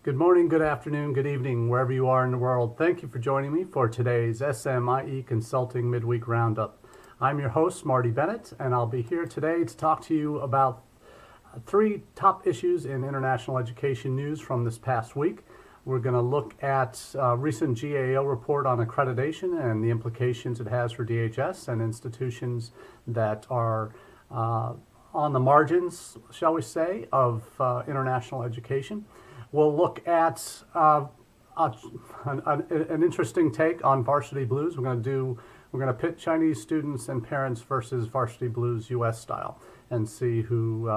Good morning, good afternoon, good evening, wherever you are in the world. Thank you for joining me for today's SMIE Consulting Midweek Roundup. I'm your host, Marty Bennett, and I'll be here today to talk to you about three top issues in international education news from this past week. We're going to look at a recent GAO report on accreditation and the implications it has for DHS and institutions that are on the margins, shall we say, of international education. We'll look at an interesting take on Varsity Blues. We're going to pit Chinese students and parents versus Varsity Blues U.S. style and see who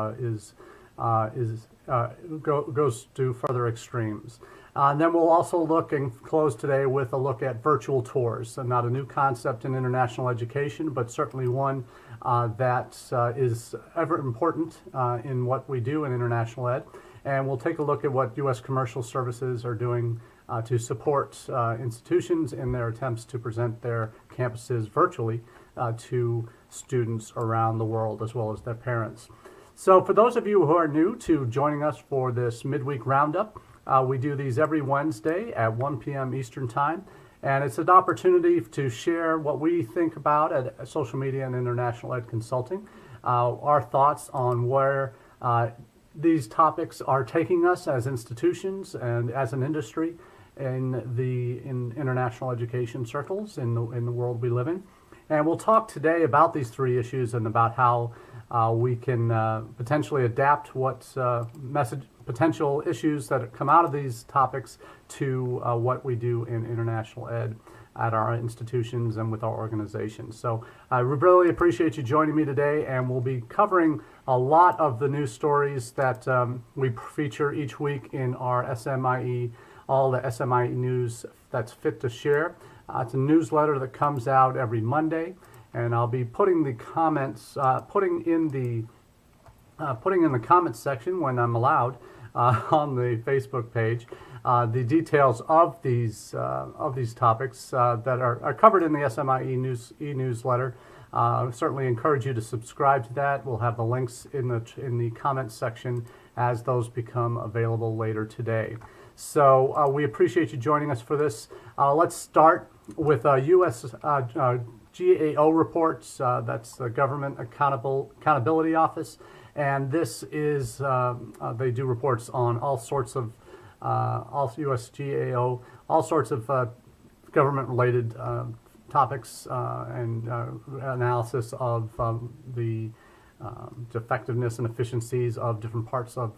goes to further extremes. And then we'll also look and close today with a look at virtual tours. So not a new concept in international education, but certainly one that is ever important in what we do in international ed. And we'll take a look at what U.S. commercial services are doing to support institutions in their attempts to present their campuses virtually to students around the world as well as their parents. So for those of you who are new to joining us for this midweek roundup, we do these every Wednesday at 1 p.m. Eastern Time. And it's an opportunity to share what we think about at social media and international ed consulting, our thoughts on where these topics are taking us as institutions and as an industry in international education circles in the world we live in. And we'll talk today about these three issues and about how we can potentially adapt what potential issues that come out of these topics to what we do in international ed at our institutions and with our organizations. So I really appreciate you joining me today, and we'll be covering a lot of the news stories that we feature each week in our SMIE, all the SMIE news that's fit to share. It's a newsletter that comes out every Monday, and I'll be putting the comments, putting in the comments section when I'm allowed on the Facebook page. The details of these topics that are covered in the SMIE e-newsletter. Certainly encourage you to subscribe to that. We'll have the links in the comments section as those become available later today. So we appreciate you joining us for this. Let's start with U.S. GAO reports. That's the Government Accountability Office. And this is, they do reports on all sorts of, all U.S. GAO, all sorts of government-related topics and analysis of the effectiveness and efficiencies of different parts of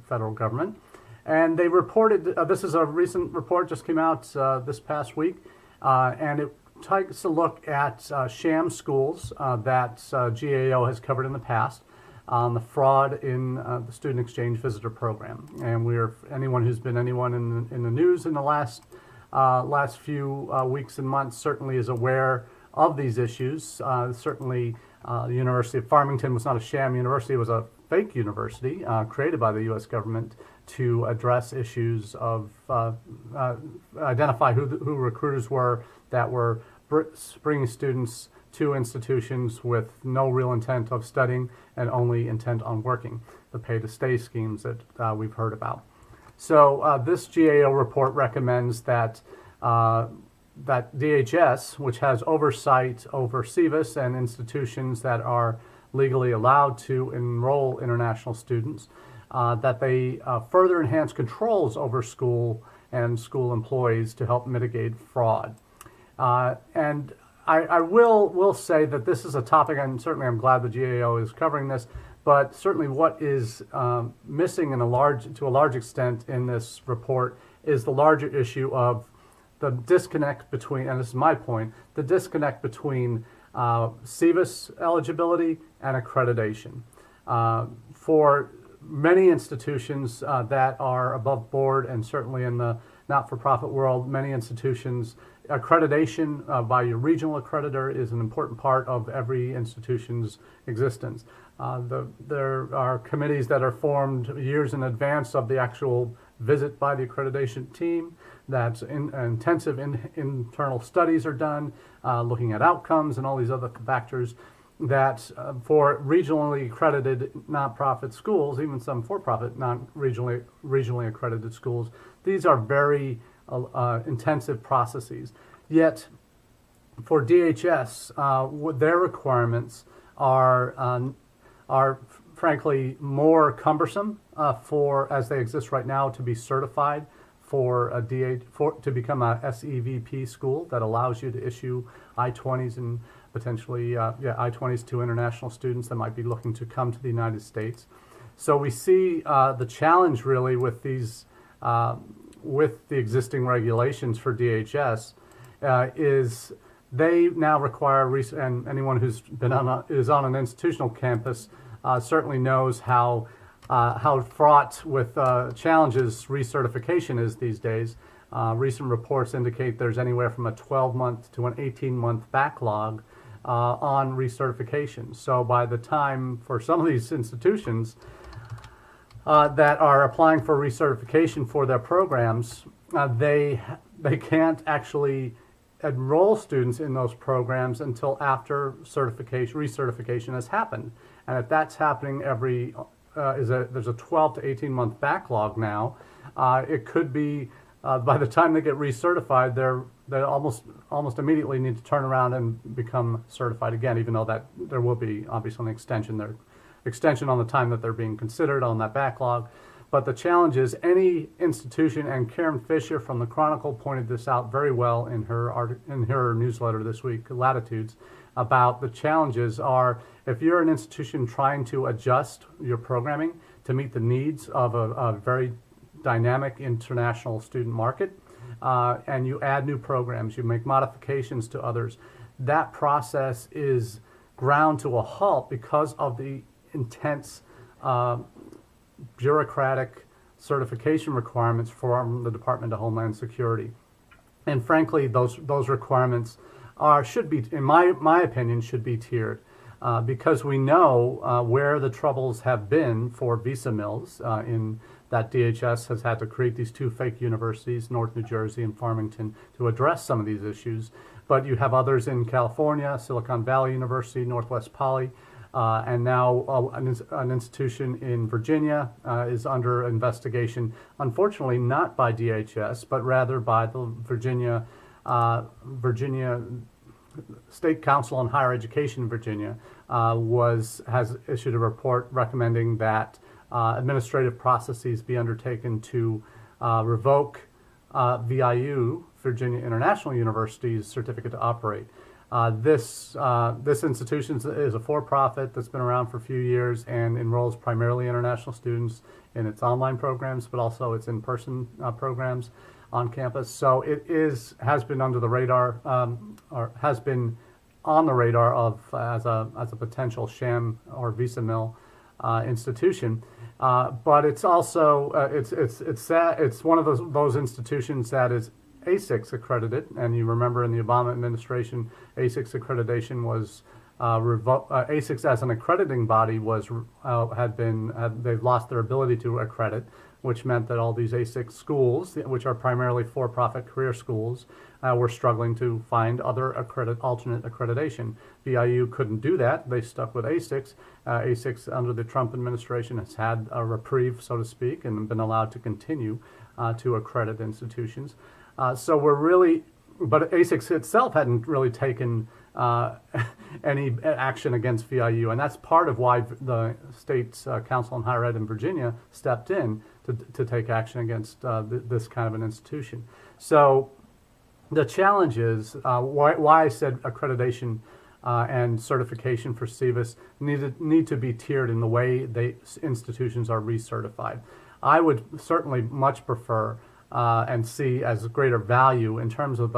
federal government. And they reported, this is a recent report, just came out this past week, and it takes a look at sham schools that GAO has covered in the past on the fraud in the student exchange visitor program. And anyone who's been in the news in the last few weeks and months certainly is aware of these issues. Certainly the University of Farmington was not a sham university, it was a fake university created by the U.S. government to address issues of identify who recruiters were that were bringing students to institutions with no real intent of studying and only intent on working, the pay-to-stay schemes that we've heard about. So this GAO report recommends that that DHS, which has oversight over SEVIS and institutions that are legally allowed to enroll international students, that they further enhance controls over school and school employees to help mitigate fraud. And I will say that this is a topic, and certainly I'm glad the GAO is covering this, but certainly what is missing to a large extent in this report is the larger issue of the disconnect between, and this is my point, the disconnect between SEVIS eligibility and accreditation. For many institutions that are above board, and certainly in the not-for-profit world, many institutions, accreditation by your regional accreditor is an important part of every institution's existence. There are committees that are formed years in advance of the actual visit by the accreditation team. That's intensive internal studies are done, looking at outcomes and all these other factors. that for regionally accredited nonprofit schools, even some for-profit non-regionally accredited schools, these are very intensive processes. Yet for DHS, their requirements are frankly more cumbersome as they exist right now to be certified for to become a SEVP school that allows you to issue I-20s and potentially I-20s to international students that might be looking to come to the United States. So we see the challenge really with these with the existing regulations for DHS is they now require, and anyone who's been is on an institutional campus certainly knows how fraught with challenges recertification is these days. Recent reports indicate there's anywhere from a 12-month to an 18-month backlog on recertification. So by the time for some of these institutions that are applying for recertification for their programs, they can't actually enroll students in those programs until after recertification has happened. And if that's happening there's a 12 to 18 month backlog now, it could be by the time they get recertified, they almost immediately need to turn around and become certified again, even though that there will be obviously an extension on the time that they're being considered on that backlog. But the challenge is any institution, and Karen Fisher from the Chronicle pointed this out very well in her newsletter this week, Latitudes, about the challenges are if you're an institution trying to adjust your programming to meet the needs of a very dynamic international student market, and you add new programs, you make modifications to others, that process is ground to a halt because of the intense bureaucratic certification requirements from the Department of Homeland Security. And frankly, those requirements should be, in my opinion, should be tiered because we know where the troubles have been for visa mills in that DHS has had to create these two fake universities, North New Jersey and Farmington, to address some of these issues. But you have others in California, Silicon Valley University, Northwest Poly, and now an institution in Virginia is under investigation, unfortunately not by DHS, but rather by the Virginia State Council on Higher Education in Virginia has issued a report recommending that administrative processes be undertaken to revoke VIU, Virginia International University's certificate to operate. This institution is a for-profit that's been around for a few years and enrolls primarily international students in its online programs, but also its in-person programs on campus. So it has been under the radar, or has been on the radar of as a potential sham or visa mill institution. But it's also it's one of those institutions that is ASICS accredited, and you remember in the Obama administration, ASICS accreditation was ASICS as an accrediting body was they've lost their ability to accredit, which meant that all these ASICS schools, which are primarily for-profit career schools, were struggling to find other alternate accreditation. VIU couldn't do that; they stuck with ASICS. ASICS under the Trump administration has had a reprieve, so to speak, and been allowed to continue to accredit institutions. So we're really, but ASICS itself hadn't really taken any action against VIU, and that's part of why the State's Council on Higher Ed in Virginia stepped in to take action against this kind of an institution. So the challenge is why I said accreditation and certification for SEVIS need to be tiered in the way institutions are recertified. I would certainly much prefer and see as greater value in terms of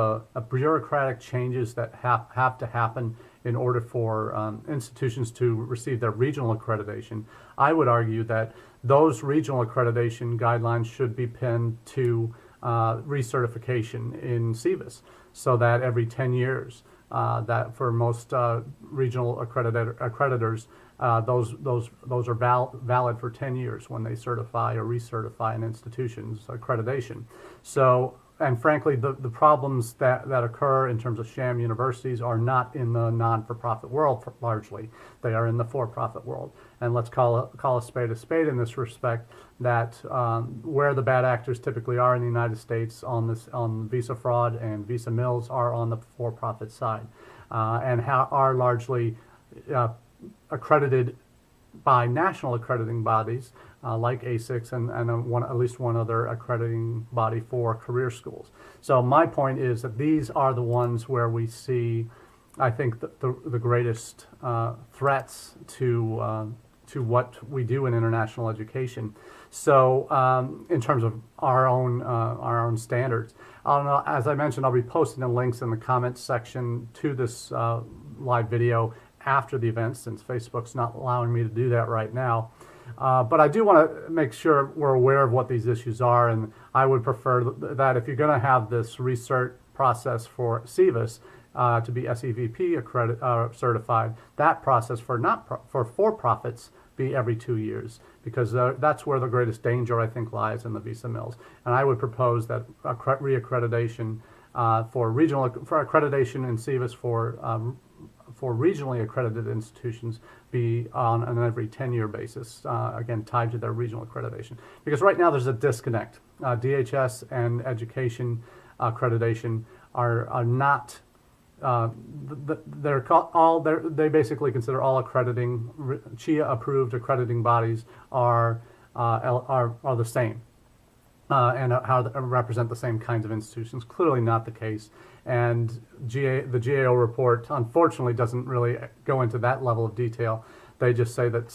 bureaucratic changes that have to happen in order for institutions to receive their regional accreditation. I would argue that those regional accreditation guidelines should be pinned to recertification in SEVIS, so that every 10 years, that for most regional accreditors, those are valid for 10 years when they certify or recertify an institution's accreditation. So and frankly, the problems that occur in terms of sham universities are not in the non-for-profit world largely. They are in the for-profit world. And let's call a spade in this respect, that where the bad actors typically are in the United States on visa fraud and visa mills are on the for-profit side, and are largely accredited by national accrediting bodies like ASICS and at least one other accrediting body for career schools. So my point is that these are the ones where we see, I think, the greatest threats to what we do in international education. So in terms of our own standards, as I mentioned, I'll be posting the links in the comments section to this live video after the event, since Facebook's not allowing me to do that right now. But I do want to make sure we're aware of what these issues are, and I would prefer that if you're going to have this research process for SEVIS to be SEVP certified, that process for for-profits be every 2 years, because that's where the greatest danger, I think, lies in the visa mills. And I would propose that reaccreditation for accreditation in SEVIS for regionally accredited institutions be on an every 10-year basis, again, tied to their regional accreditation. Because right now there's a disconnect. DHS and education accreditation are not, they basically consider all accrediting, CHIA-approved accrediting bodies are the same. And represent the same kinds of institutions. Clearly not the case. And the GAO report, unfortunately, doesn't really go into that level of detail. They just say that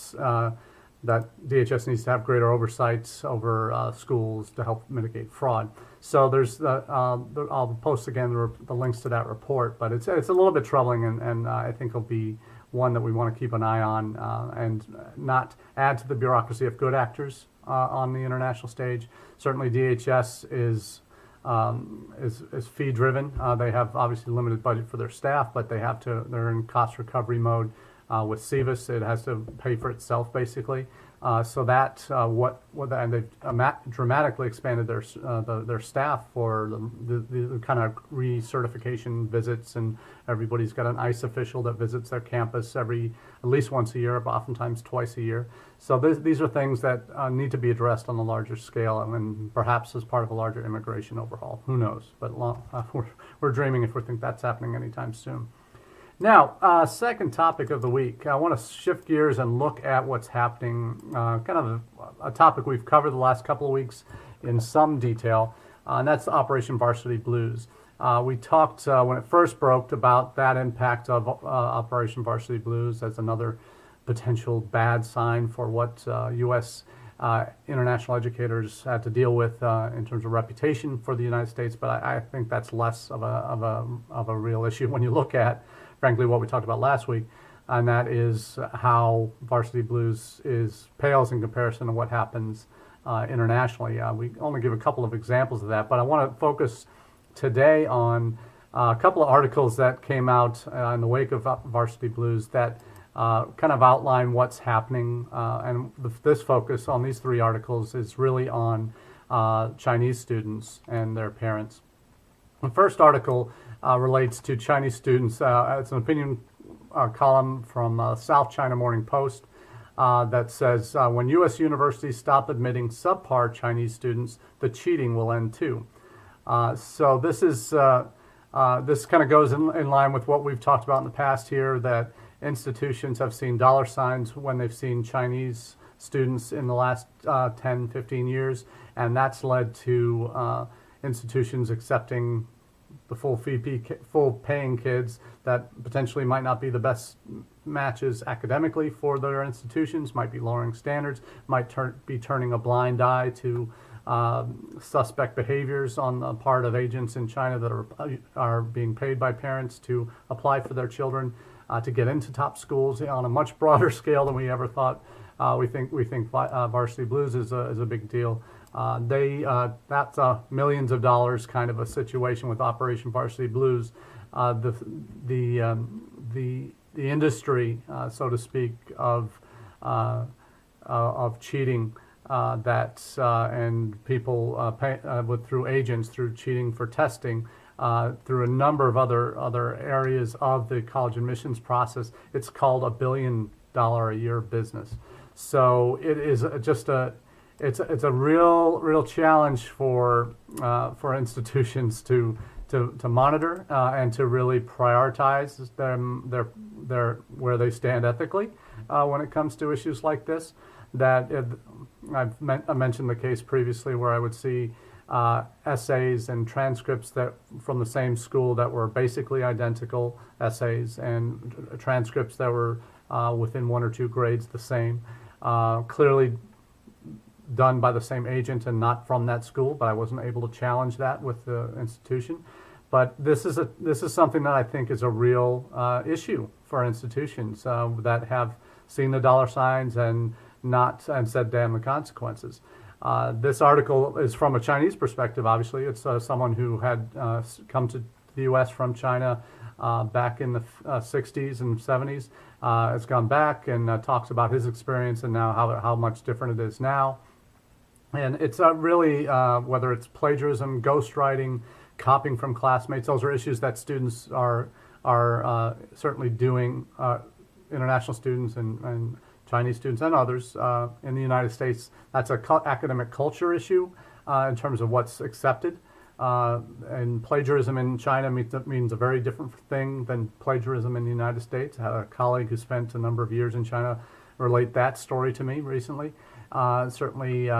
DHS needs to have greater oversight over schools to help mitigate fraud. So there's I'll post again the links to that report, but it's a little bit troubling, and I think it'll be one that we want to keep an eye on and not add to the bureaucracy of good actors on the international stage. Certainly DHS is fee driven. They have obviously limited budget for their staff, but they're in cost recovery mode. With SEVIS, it has to pay for itself basically. So that and they've dramatically expanded their staff for the kind of recertification visits, and everybody's got an ICE official that visits their campus at least once a year, but oftentimes twice a year. So these are things that need to be addressed on a larger scale, and perhaps as part of a larger immigration overhaul. Who knows? But we're dreaming if we think that's happening anytime soon. Now, second topic of the week, I want to shift gears and look at what's happening, kind of a topic we've covered the last couple of weeks in some detail, and that's Operation Varsity Blues. We talked when it first broke about that impact of Operation Varsity Blues as another potential bad sign for what U.S. International educators had to deal with in terms of reputation for the United States, but I think that's less of a real issue when you look at, frankly, what we talked about last week, and that is how Varsity Blues pales in comparison to what happens internationally. We only give a couple of examples of that, but I want to focus today on a couple of articles that came out in the wake of Varsity Blues that kind of outline what's happening, and this focus on these three articles is really on Chinese students and their parents. The first article relates to Chinese students. It's an opinion column from South China Morning Post that says, when U.S. universities stop admitting subpar Chinese students, the cheating will end too. So this kind of goes in line with what we've talked about in the past here, that institutions have seen dollar signs when they've seen Chinese students in the last 10, 15 years, and that's led to institutions accepting the full paying kids that potentially might not be the best matches academically for their institutions, might be lowering standards, might be turning a blind eye to suspect behaviors on the part of agents in China that are being paid by parents to apply for their children to get into top schools on a much broader scale than we ever thought. We think Varsity Blues is a big deal. That's millions of dollars kind of a situation with Operation Varsity Blues. The industry, so to speak, of cheating and people through agents, through cheating for testing, through a number of other areas of the college admissions process. It's called $1 billion a year business. So it is just it's a real challenge for institutions to monitor and to really prioritize their where they stand ethically when it comes to issues like this. I mentioned the case previously where I would see essays and transcripts that from the same school that were basically identical essays, and transcripts that were within 1 or 2 grades the same, clearly done by the same agent and not from that school, but I wasn't able to challenge that with the institution. But this is something that I think is a real issue for institutions that have seen the dollar signs and said damn the consequences. This article is from a Chinese perspective. Obviously, it's someone who had come to the U.S. from China back in the 60s and 70s. Has gone back and talks about his experience and now how much different it is now. And it's really, whether it's plagiarism, ghostwriting, copying from classmates, those are issues that students are certainly doing, international students and Chinese students and others in the United States. That's an academic culture issue in terms of what's accepted. And plagiarism in China means a very different thing than plagiarism in the United States. I had a colleague who spent a number of years in China relate that story to me recently. Certainly,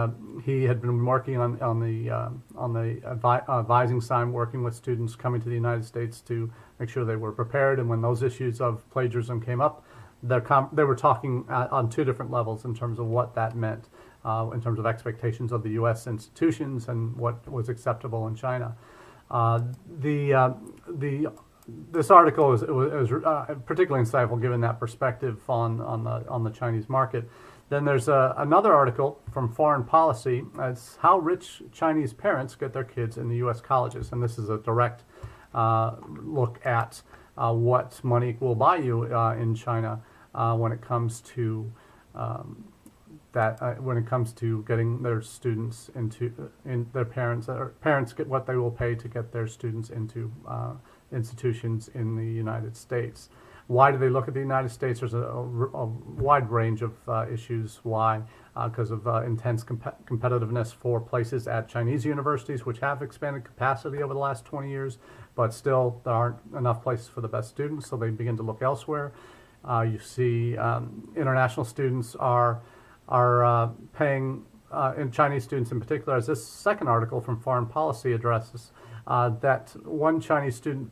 he had been working on the advising side, working with students coming to the United States to make sure they were prepared. And when those issues of plagiarism came up, they were talking on 2 different levels in terms of what that meant, in terms of expectations of the U.S. institutions and what was acceptable in China. This article is particularly insightful given that perspective on the Chinese market. Then there's another article from Foreign Policy. It's how rich Chinese parents get their kids in the U.S. colleges, and this is a direct look at what money will buy you in China when it comes to when it comes to getting their students their parents get what they will pay to get their students into institutions in the United States. Why do they look at the United States? There's a wide range of issues. Why? Because of intense competitiveness for places at Chinese universities, which have expanded capacity over the last 20 years, but still there aren't enough places for the best students, so they begin to look elsewhere. You see international students are paying, and Chinese students in particular, as this second article from Foreign Policy addresses, that one Chinese student's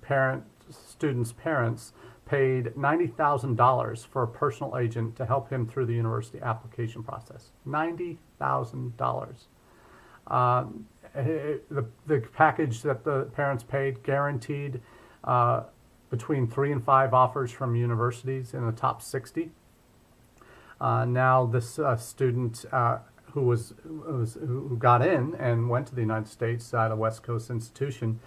parents paid $90,000 for a personal agent to help him through the university application process. $90,000. The package that the parents paid guaranteed between 3 and 5 offers from universities in the top 60. Now this student who got in and went to the United States at a West Coast institution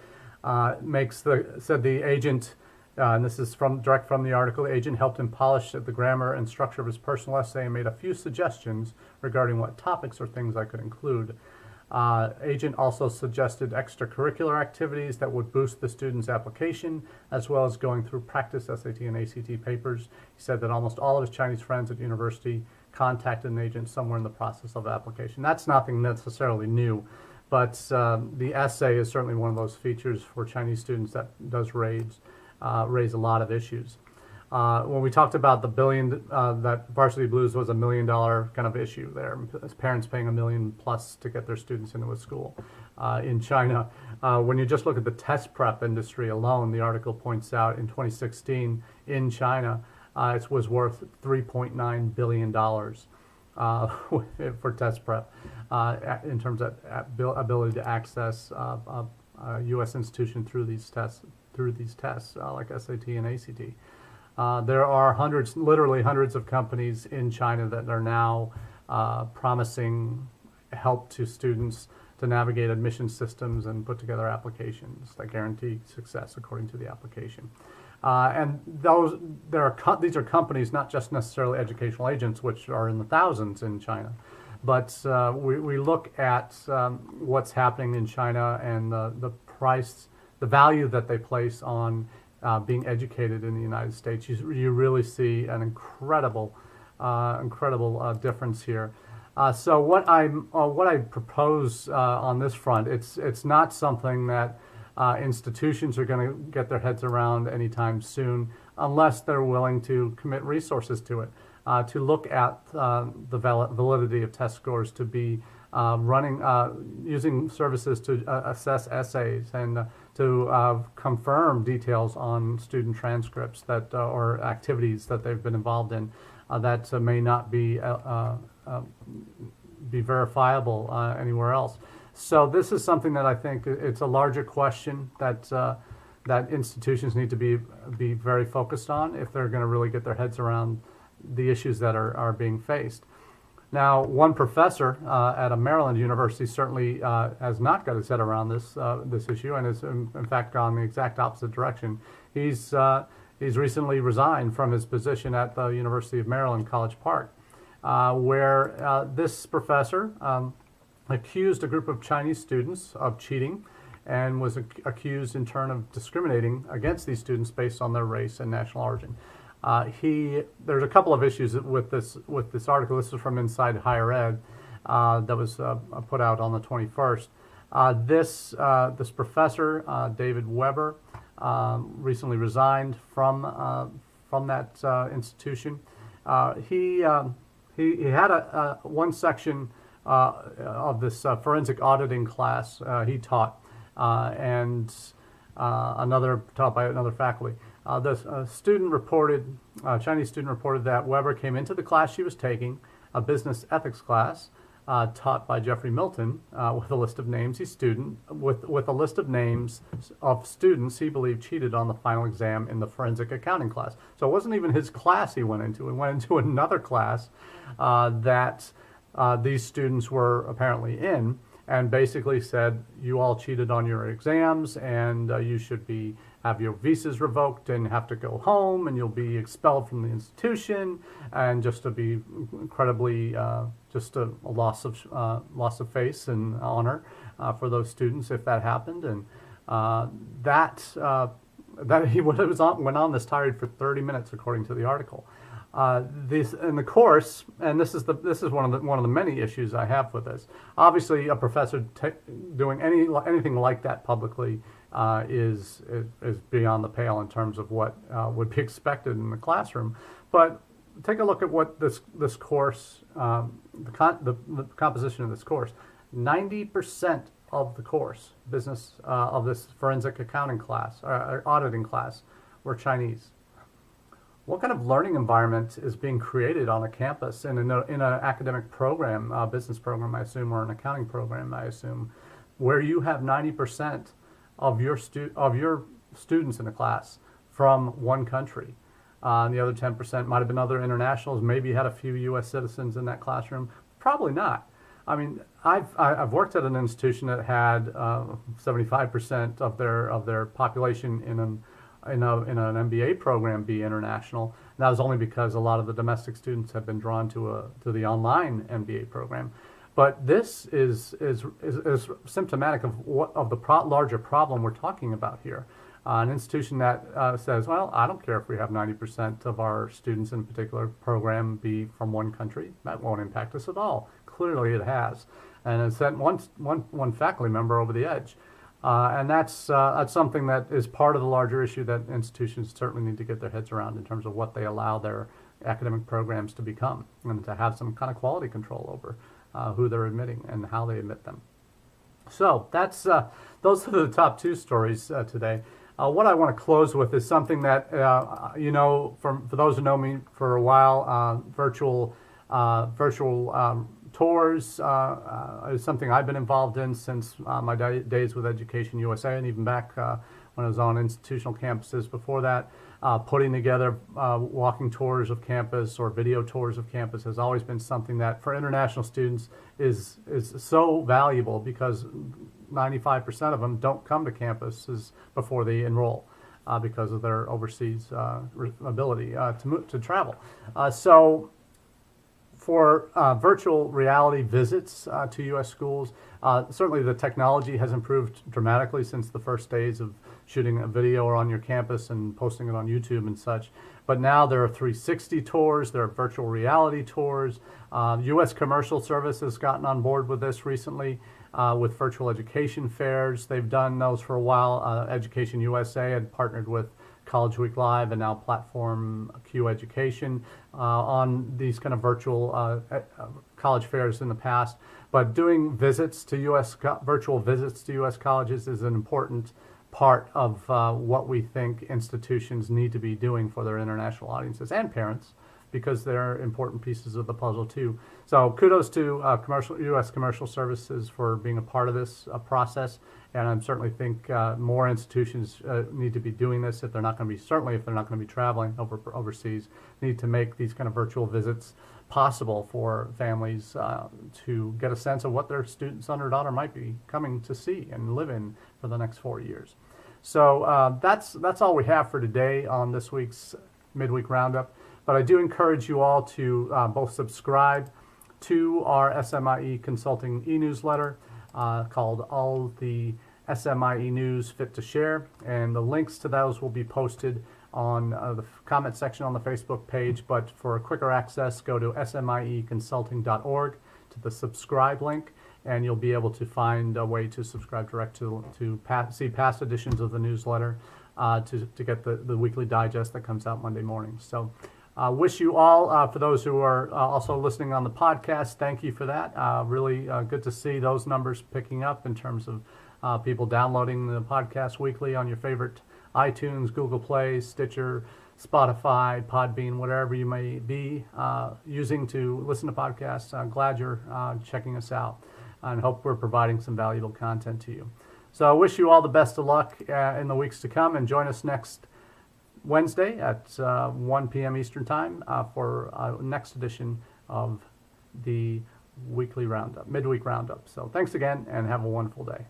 said the agent. And this is direct from the article. The agent helped him polish the grammar and structure of his personal essay and made a few suggestions regarding what topics or things I could include. Agent also suggested extracurricular activities that would boost the student's application, as well as going through practice SAT and ACT papers. He said that almost all of his Chinese friends at university contacted an agent somewhere in the process of application. That's nothing necessarily new, but the essay is certainly one of those features for Chinese students that does raise a lot of issues. When we talked about the billion, that Varsity Blues was $1 million kind of issue there. Parents paying $1 million plus to get their students into a school. In China, when you just look at the test prep industry alone, the article points out in 2016 in China, it was worth $3.9 billion for test prep in terms of ability to access a U.S. institution through these tests like SAT and ACT. There are literally hundreds of companies in China that are now promising help to students to navigate admission systems and put together applications that guarantee success according to the application. And these are companies, not just necessarily educational agents, which are in the thousands in China, But we look at what's happening in China and the price, the value that they place on being educated in the United States. You really see an incredible difference here. So what I propose on this front, it's not something that institutions are going to get their heads around anytime soon, unless they're willing to commit resources to it, to look at the validity of test scores, to be using services to assess essays, and to confirm details on student transcripts that or activities that they've been involved in that may not be verifiable anywhere else. So this is something that I think it's a larger question that that institutions need to be very focused on if they're going to really get their heads around the issues that are being faced. Now, one professor at a Maryland university certainly has not got his head around this issue, and has in fact gone the exact opposite direction. He's recently resigned from his position at the University of Maryland, College Park, where this professor accused a group of Chinese students of cheating, and was accused in turn of discriminating against these students based on their race and national origin. There's a couple of issues with this article. This is from Inside Higher Ed that was put out on the 21st. This professor, David Weber, recently resigned from that institution. He had one section of this forensic auditing class he taught, and another taught by another faculty. The student reported, Chinese student reported that Weber came into the class she was taking, a business ethics class taught by Jeffrey Milton, with a list of names with a list of names of students he believed cheated on the final exam in the forensic accounting class. So it wasn't even his class he went into. He went into another class that these students were apparently in, and basically said, you all cheated on your exams, and you should have your visas revoked and have to go home, and you'll be expelled from the institution, and just to be incredibly just a loss of face and honor for those students if that happened. And that he went on this tirade for 30 minutes, according to the article. This in the course, and this is one of the many issues I have with this. Obviously, a professor doing anything like that publicly is beyond the pale in terms of what would be expected in the classroom. But take a look at what this course, the composition of this course. 90% of the course, of this forensic accounting class, auditing class, were Chinese. What kind of learning environment is being created on a campus in an academic program, business program, I assume, or an accounting program, I assume, where you have 90% of your students in a class from one country? And the other 10% might have been other internationals. Maybe you had a few U.S. citizens in that classroom. Probably not. I mean, I've worked at an institution that had 75% of their population in an MBA program be international. And that was only because a lot of the domestic students have been drawn to the online MBA program. But this is symptomatic of the larger problem we're talking about here. An institution that says, well, I don't care if we have 90% of our students in a particular program be from one country. That won't impact us at all. Clearly it has. And it sent one faculty member over the edge. And that's something that is part of the larger issue that institutions certainly need to get their heads around in terms of what they allow their academic programs to become, and to have some kind of quality control over who they're admitting and how they admit them. So those are the top two stories today. What I want to close with is something that, for those who know me for a while, virtual tours is something I've been involved in since my days with Education USA, and even back when I was on institutional campuses before that. Putting together walking tours of campus or video tours of campus has always been something that for international students is so valuable, because 95% of them don't come to campuses before they enroll because of their overseas ability to travel. So for virtual reality visits to U.S. schools, certainly the technology has improved dramatically since the first days of shooting a video or on your campus and posting it on YouTube and such. But now there are 360 tours, there are virtual reality tours. U.S. Commercial Service has gotten on board with this recently with virtual education fairs. They've done those for a while. Education USA had partnered with College Week Live and now Platform Q Education on these kind of virtual college fairs in the past. But doing visits to virtual visits to U.S. colleges is an important part of what we think institutions need to be doing for their international audiences and parents, because they're important pieces of the puzzle too. So kudos to U.S. Commercial Services for being a part of this process, and I certainly think more institutions need to be doing this if they're not going to be, certainly if they're not going to be traveling overseas, need to make these kind of virtual visits possible for families to get a sense of what their son or daughter might be coming to see and live in for the next 4 years. So that's all we have for today on this week's Midweek Roundup. But I do encourage you all to both subscribe to our SMIE Consulting e-newsletter called All the SMIE News Fit to Share. And the links to those will be posted on the comment section on the Facebook page. But for quicker access, go to smieconsulting.org to the subscribe link, and you'll be able to find a way to subscribe direct to see past editions of the newsletter to get the weekly digest that comes out Monday mornings. So wish you all, for those who are also listening on the podcast, thank you for that. Really good to see those numbers picking up in terms of people downloading the podcast weekly on your favorite iTunes, Google Play, Stitcher, Spotify, Podbean, whatever you may be using to listen to podcasts. I'm glad you're checking us out and hope we're providing some valuable content to you. So I wish you all the best of luck in the weeks to come, and join us next Wednesday at 1 p.m. Eastern Time for next edition of the weekly roundup, midweek roundup. So thanks again, and have a wonderful day.